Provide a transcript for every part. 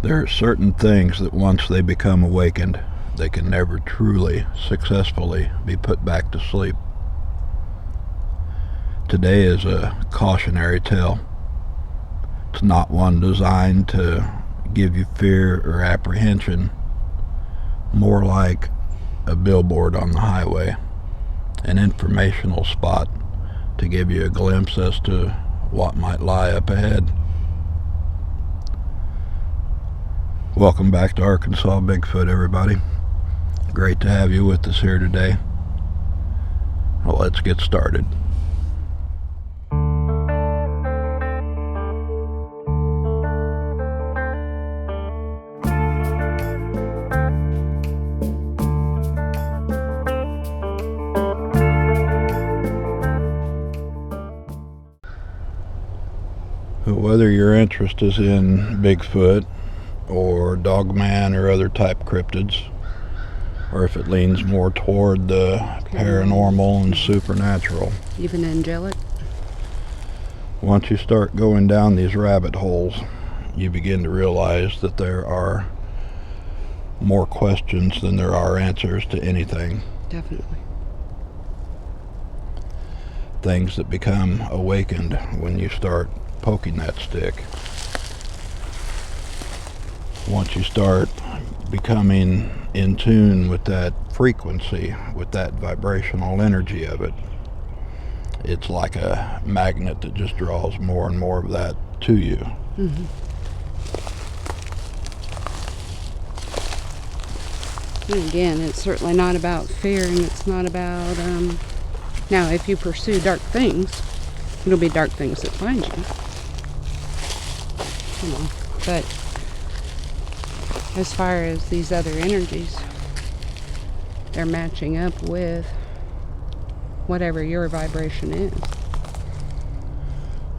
There are certain things that once they become awakened, they can never truly, successfully be put back to sleep. Today is a cautionary tale. It's not one designed to give you fear or apprehension, more like a billboard on the highway, an informational spot to give you a glimpse as to what might lie up ahead. Welcome back to Arkansas Bigfoot, everybody. Great to have you with us here today. Well, let's get started. Whether your interest is in Bigfoot or Dogman or other type cryptids, or if it leans more toward the paranormal and supernatural, even angelic, once you start going down these rabbit holes, you begin to realize that there are more questions than there are answers to anything. Definitely. Things that become awakened when you start poking that stick. Once you start becoming in tune with that frequency, with that vibrational energy of it, it's like a magnet that just draws more and more of that to you. Mm-hmm. And again, it's certainly not about fear, and it's not about now if you pursue dark things, it'll be dark things that find you. But as far as these other energies, they're matching up with whatever your vibration is.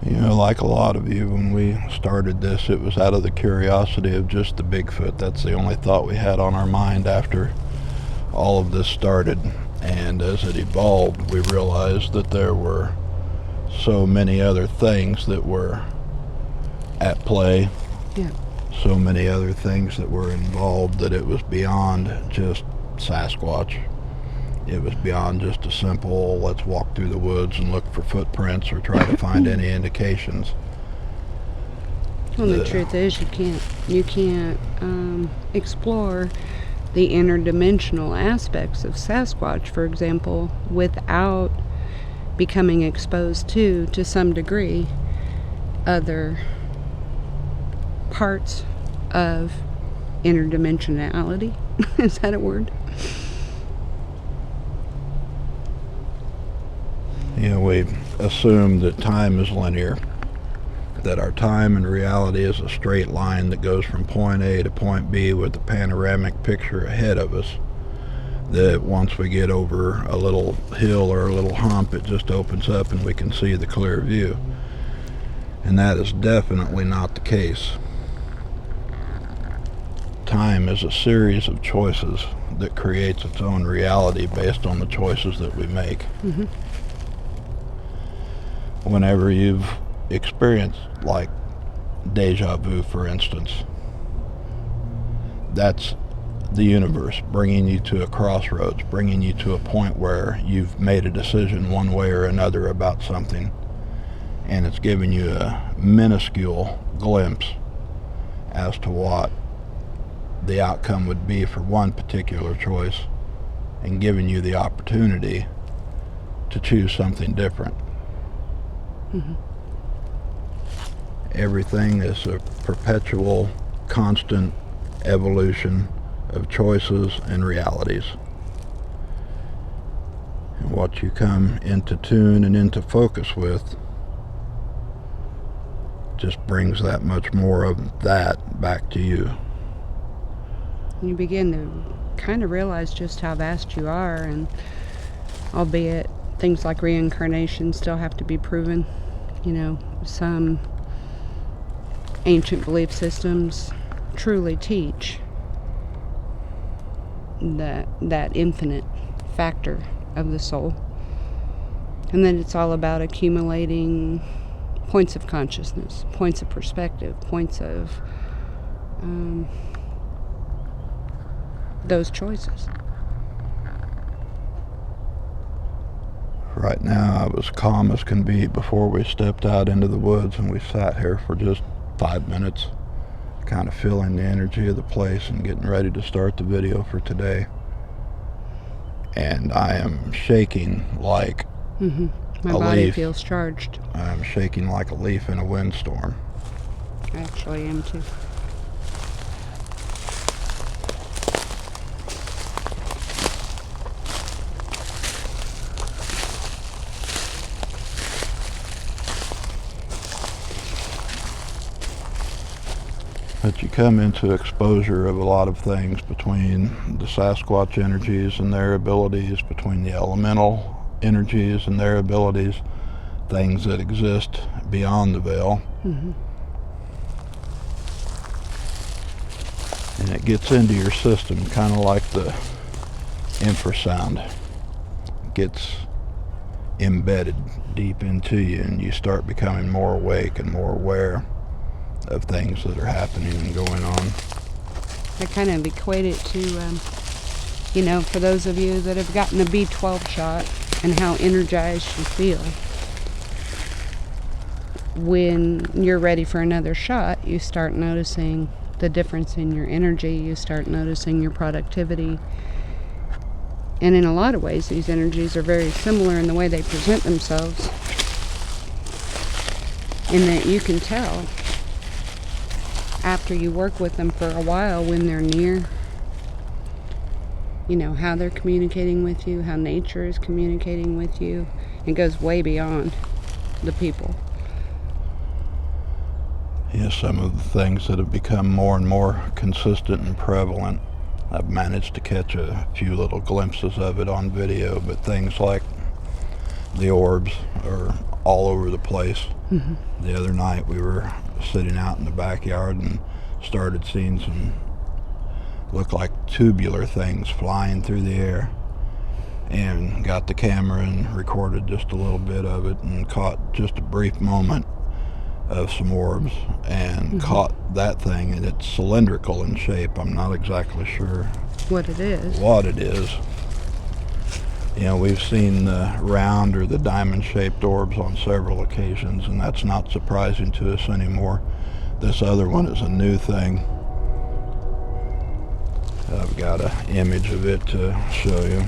You know, like a lot of you, when we started this, it was out of the curiosity of just the Bigfoot. That's the only thought we had on our mind after all of this started. And as it evolved, we realized that there were so many other things that were at play. Yeah. So many other things that were involved that it was beyond just Sasquatch. It was beyond just a simple, let's walk through the woods and look for footprints or try to find any indications. Well, the truth is you can't explore the interdimensional aspects of Sasquatch, for example, without becoming exposed to some degree, other parts of interdimensionality. Is that a word? You know, we assume that time is linear, that our time and reality is a straight line that goes from point A to point B with a panoramic picture ahead of us, that once we get over a little hill or a little hump, it just opens up and we can see the clear view. And that is definitely not the case. Time is a series of choices that creates its own reality based on the choices that we make. Mm-hmm. Whenever you've experienced, like Deja vu, for instance, that's the universe bringing you to a crossroads, bringing you to a point where you've made a decision one way or another about something, and it's giving you a minuscule glimpse as to what the outcome would be for one particular choice, and giving you the opportunity to choose something different. Mm-hmm. Everything is a perpetual, constant evolution of choices and realities. And what you come into tune and into focus with just brings that much more of that back to you. You begin to kind of realize just how vast you are, and albeit things like reincarnation still have to be proven. You know, some ancient belief systems truly teach that infinite factor of the soul, and then it's all about accumulating points of consciousness, points of perspective, points of those choices. Right now, I was calm as can be before we stepped out into the woods, and we sat here for just 5 minutes, kind of feeling the energy of the place and getting ready to start the video for today. And I am shaking like My a body leaf. feels charged. I'm shaking like a leaf in a windstorm. I actually am too. But you come into exposure of a lot of things between the Sasquatch energies and their abilities, between the elemental energies and their abilities, things that exist beyond the veil. And it gets into your system, kind of like the infrasound. It gets embedded deep into you, and you start becoming more awake and more aware of things that are happening and going on. I kind of equate it to, for those of you that have gotten a B12 shot and how energized you feel. When you're ready for another shot, you start noticing the difference in your energy. You start noticing your productivity. And in a lot of ways, these energies are very similar in the way they present themselves. In that you can tell after you work with them for a while when they're near, how they're communicating with you, how nature is communicating with you. It goes way beyond the people. Yes, some of the things that have become more and more consistent and prevalent, I've managed to catch a few little glimpses of it on video, but things like the orbs are all over the place. The other night we were sitting out in the backyard and started seeing some look like tubular things flying through the air, and got the camera and recorded just a little bit of it and caught just a brief moment of some orbs, and caught that thing, and it's cylindrical in shape. I'm not exactly sure What it is. We've seen the round or the diamond-shaped orbs on several occasions, and that's not surprising to us anymore. This other one is a new thing. I've got an image of it to show you.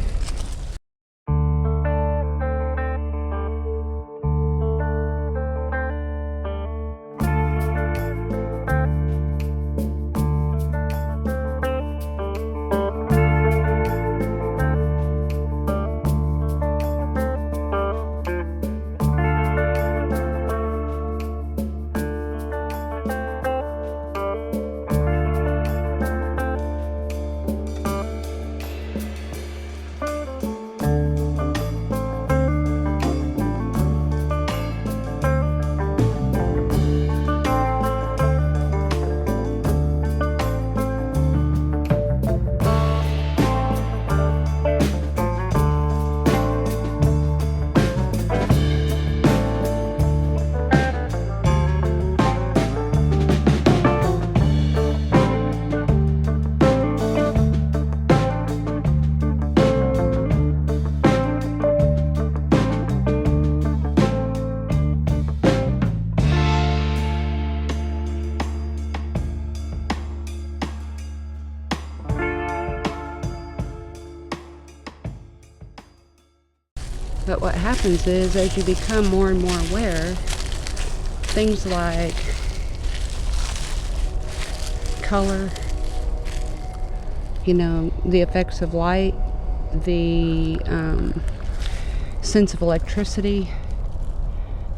But what happens is, as you become more and more aware, things like color, the effects of light, the sense of electricity,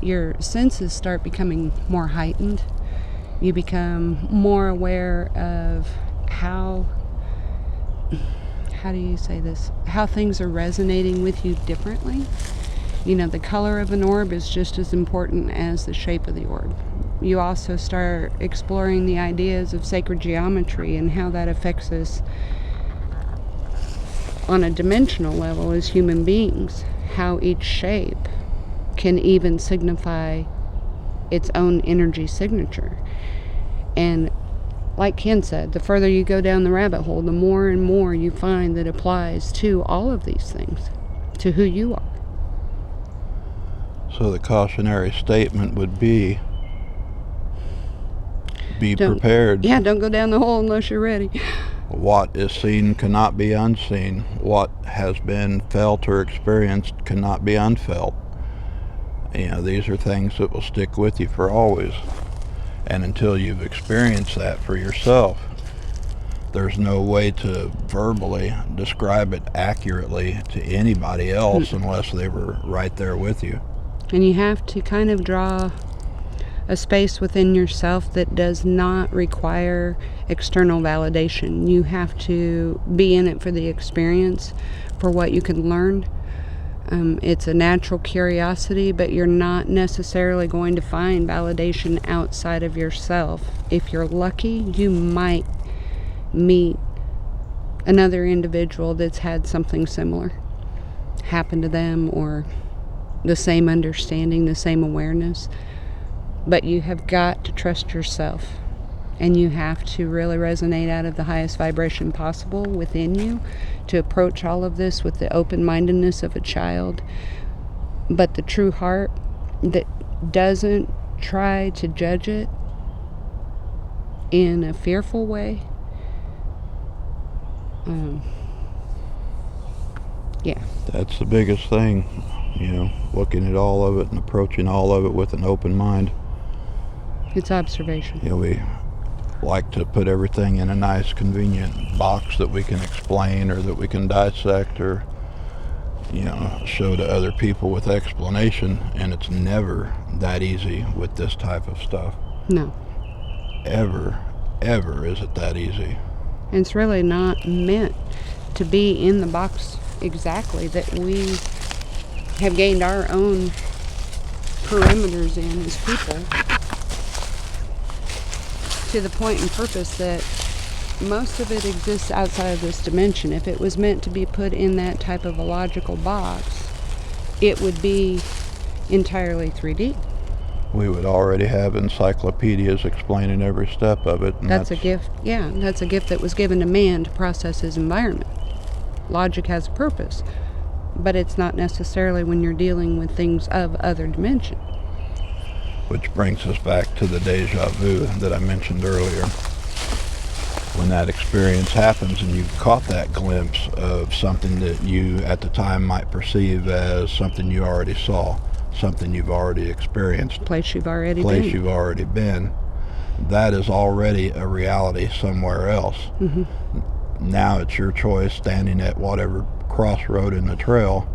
your senses start becoming more heightened. You become more aware of how do you say this? How things are resonating with you differently. The color of an orb is just as important as the shape of the orb. You also start exploring the ideas of sacred geometry and how that affects us on a dimensional level as human beings. How each shape can even signify its own energy signature. And like Ken said, the further you go down the rabbit hole, the more and more you find that applies to all of these things, to who you are. So the cautionary statement would be prepared. Yeah, don't go down the hole unless you're ready. What is seen cannot be unseen. What has been felt or experienced cannot be unfelt. These are things that will stick with you for always. And until you've experienced that for yourself, there's no way to verbally describe it accurately to anybody else unless they were right there with you. And you have to kind of draw a space within yourself that does not require external validation. You have to be in it for the experience, for what you can learn. It's a natural curiosity, but you're not necessarily going to find validation outside of yourself. If you're lucky, you might meet another individual that's had something similar happen to them, or the same understanding, the same awareness. But you have got to trust yourself, and you have to really resonate out of the highest vibration possible within you to approach all of this with the open-mindedness of a child, but the true heart that doesn't try to judge it in a fearful way. Yeah. That's the biggest thing, looking at all of it and approaching all of it with an open mind. It's observation. We like to put everything in a nice, convenient box that we can explain or that we can dissect or, show to other people with explanation, and it's never that easy with this type of stuff. No. Ever is it that easy. And it's really not meant to be in the box exactly that we have gained our own perimeters in as people, to the point and purpose that most of it exists outside of this dimension. If it was meant to be put in that type of a logical box, it would be entirely 3D. We would already have encyclopedias explaining every step of it. And that's a gift. Yeah, that's a gift that was given to man to process his environment. Logic has a purpose, but it's not necessarily when you're dealing with things of other dimension. Which brings us back to the deja vu that I mentioned earlier. When that experience happens and you've caught that glimpse of something that you at the time might perceive as something you already saw, something you've already experienced, place you've already been, that is already a reality somewhere else. Now it's your choice, standing at whatever crossroad in the trail,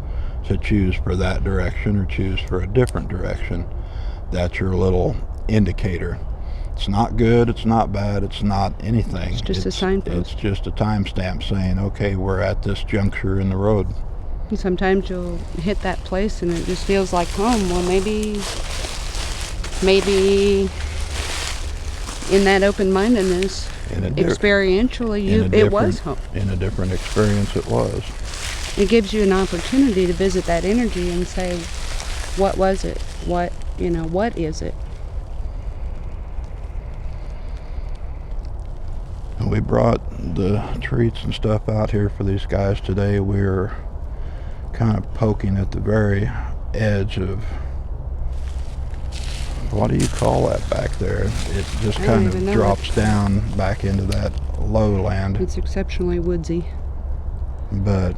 to choose for that direction or choose for a different direction. That's your little indicator. It's not good, it's not bad, it's not anything. It's just a signpost. It's just a timestamp saying, okay, we're at this juncture in the road. And sometimes you'll hit that place and it just feels like home. Well, maybe in that open-mindedness, experientially, it was home. In a different experience, it was. It gives you an opportunity to visit that energy and say, what was it? What is it? We brought the treats and stuff out here for these guys today. We're kind of poking at the very edge of, what do you call that back there? It just kind of drops down back into that lowland. It's exceptionally woodsy. But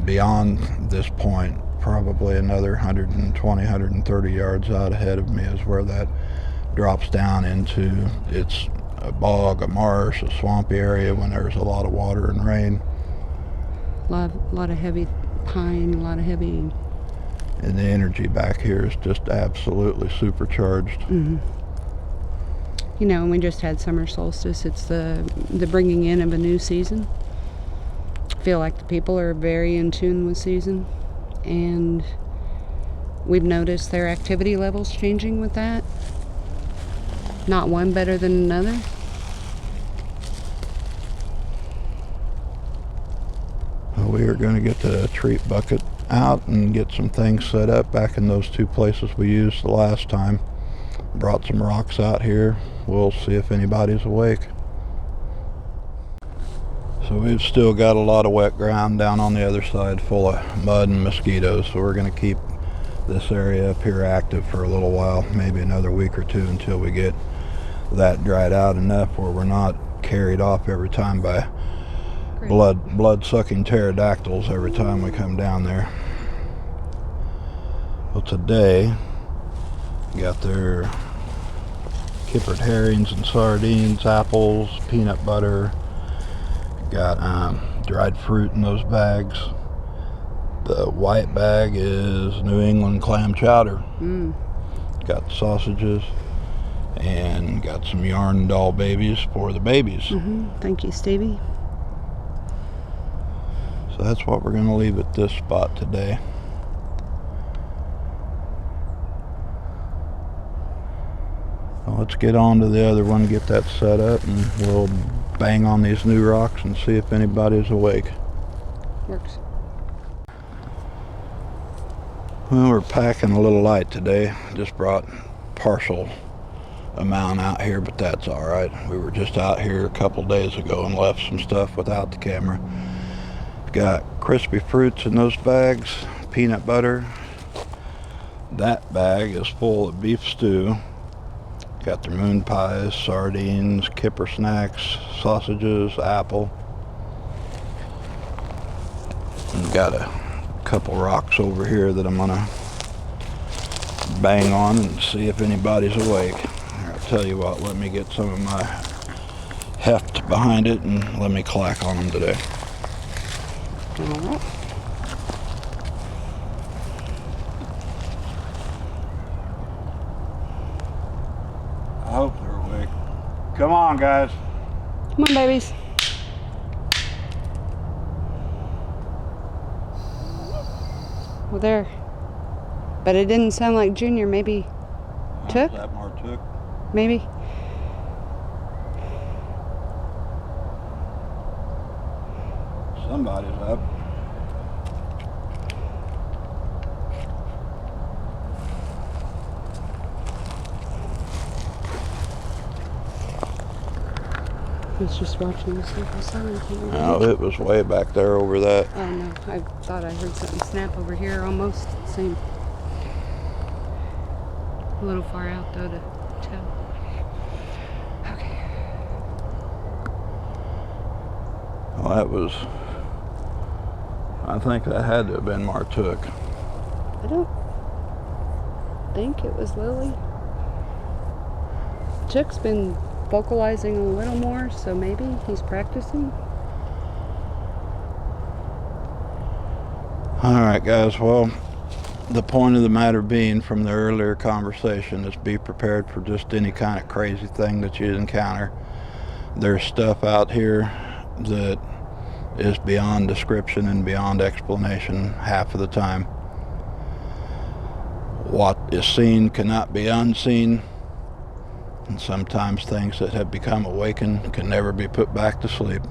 beyond this point, probably another 120, 130 yards out ahead of me is where that drops down into, it's a bog, a marsh, a swampy area when there's a lot of water and rain. A lot of heavy pine, a lot of heavy... And the energy back here is just absolutely supercharged. And we just had summer solstice. It's the bringing in of a new season. I feel like the people are very in tune with season. And we've noticed their activity levels changing with that. Not one better than another. We are going to get the treat bucket out and get some things set up back in those two places we used the last time. brought some rocks out here. We'll see if anybody's awake. So we've still got a lot of wet ground down on the other side full of mud and mosquitoes, so we're going to keep this area up here active for a little while, maybe another week or two, until we get that dried out enough where we're not carried off every time by blood-sucking pterodactyls every time we come down there. Well, today got their kippered herrings and sardines, apples, peanut butter. Got dried fruit in those bags. The white bag is New England clam chowder. Got sausages and got some yarn doll babies for the babies. Thank you, Stevie. So that's what we're going to leave at this spot today. Well, let's get on to the other one, get that set up, and we'll bang on these new rocks and see if anybody's awake. Works. Well, we're packing a little light today. Just brought partial amount out here, but that's all right. We were just out here a couple days ago and left some stuff without the camera. Got crispy fruits in those bags, peanut butter. That bag is full of beef stew. Got their moon pies, sardines, kipper snacks, sausages, apple. And got a couple rocks over here that I'm gonna bang on and see if anybody's awake. I'll tell you what, let me get some of my heft behind it and let me clack on them today. All right. I hope they're awake. Come on, guys. Come on, babies. Well, there. But it didn't sound like Junior. Maybe took? That more took. Maybe. Somebody's up. I was just watching to see if I saw anything. No, it was way back there over that. Oh no, I thought I heard something snap over here almost. Same. A little far out though to tell. Okay. Well, that was, I think that had to have been Martuk. I don't think it was Lily. Chuck's been vocalizing a little more, so maybe he's practicing. Alright guys, well, the point of the matter being from the earlier conversation is be prepared for just any kind of crazy thing that you encounter. There's stuff out here that is beyond description and beyond explanation half of the time. What is seen cannot be unseen. And sometimes things that have become awakened can never be put back to sleep.